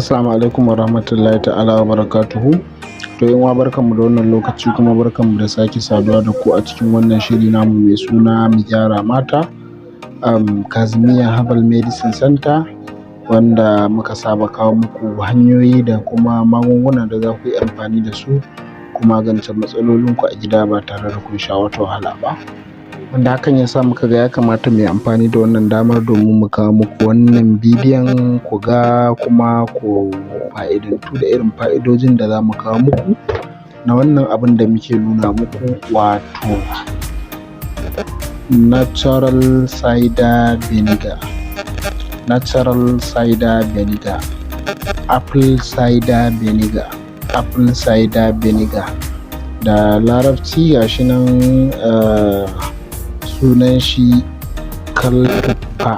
Assalamu alaikum wa rahmatullahi ta'ala wa barakatuhu. To yan uwa barkanmu da wannan lokaci kuma barkanmu da sake saduwa da ku a cikin wannan shiri namu mai suna mu gyara mata Kazimiya Herbal Medicine Center, wanda muka saba kawo muku hanyoyi da kuma magunguna da za ku yi amfani da su ku magance matsalolinku a gida ba tare da kun sha wata wahala ba. Wanda hakan ya sa muka ga ya kamata mu yi amfani da wannan damar domin mu kawo muku wannan bidiyon ku ga kuma ku fa'idantu da irin fa'idojin da za mu kawo muku na wannan abin da muke nuna muku, wato natural cider vinegar, natural cider vinegar, apple cider vinegar, apple cider vinegar. Da larabci gashi nan sunan shi kaltuffa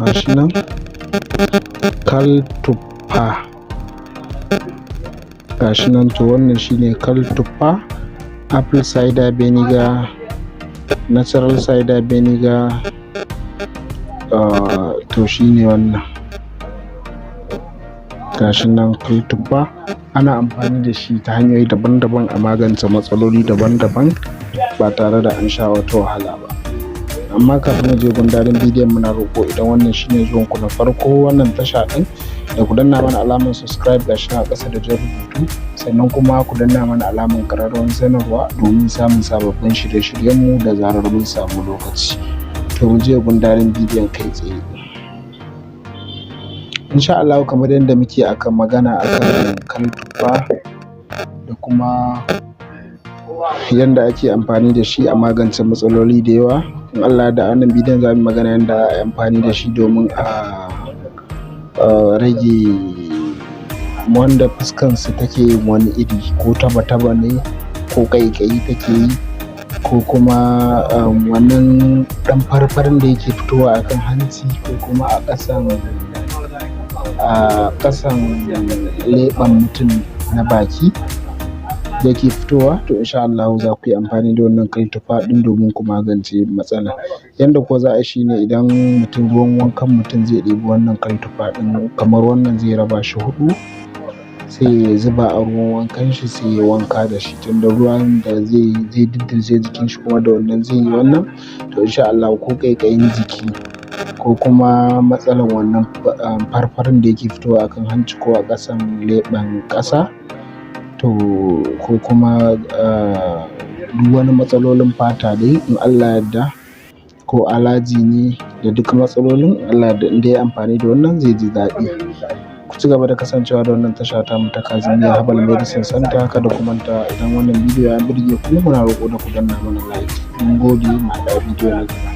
gashi nan kaltuffa gashi nan. To wannan shine kaltuffa, apple cider vinegar, natural cider vinegar, to shine wannan gashi nan kaltuffa. Ana amfani da shi ta hanyoyi daban-daban a magance matsaloli daban-daban ba tare da an sha wata wahala ba. Amma kafin mu je gundarin bidiyon, muna roƙo idan wannan shine zuwan ku na farko wannan tasha din, da ku danna mana alamar subscribe gashi a ƙasa da jan rubutu, sannan kuma ku danna mana alamar ƙararrawar sanarwa domin samun sababbin shirye-shiryenmu da zarar mun samu lokaci. To mu je gundarin bidiyon kai tsaye. Insha Allah, kamar yadda muke akan magana akan kaltuffa da kuma yadda ake amfani da shi a magance matsaloli da yawa, in Allah da wannan bidiyon za mu magana yadda a yi amfani da shi domin a rage wanda fuskansu take yin wani iri, ko taba-taba ne ko ƙaiƙayi take yi, ko kuma wannan ɗan farfarin da yake fitowa akan hanci ko kuma a ƙasan leɓen mutum na baki yake fitowa. To insha Allah za ku yi amfani da wannan kaltuffa ɗin domin ku magance matsala. Yanda ko za a yi shine, idan ruwan wankan mutum zai ɗebi wannan kaltuffa ɗin, kamar wannan zai raba shi 4, sai ya zuba a ruwan wankan shi sai ya wanka da shi, tunda ruwan da zai diddirje jikin shi kuma da wannan zai yi wannan. To insha Allah ko ƙaiƙayin jiki ko kuma matsalan wannan farfarin da yake fitowa akan hanci ko a ƙasan leɓen ƙasa, to ko kuma duk wani matsalolin fata dai, in Allah yadda, ko alaji ne da duk matsalolin, Allah da inda ya amfani da wannan zai ji daɗi. Ku ci gaba da kasancewa da wannan tasha ta mu ta Kazimiya Herbal Medicine Center. Kada ku manta, idan wannan bidiyo ya burge ku, muna roƙo da ku danna mana like. Mun gode, mu haɗa bidiyo na gaba.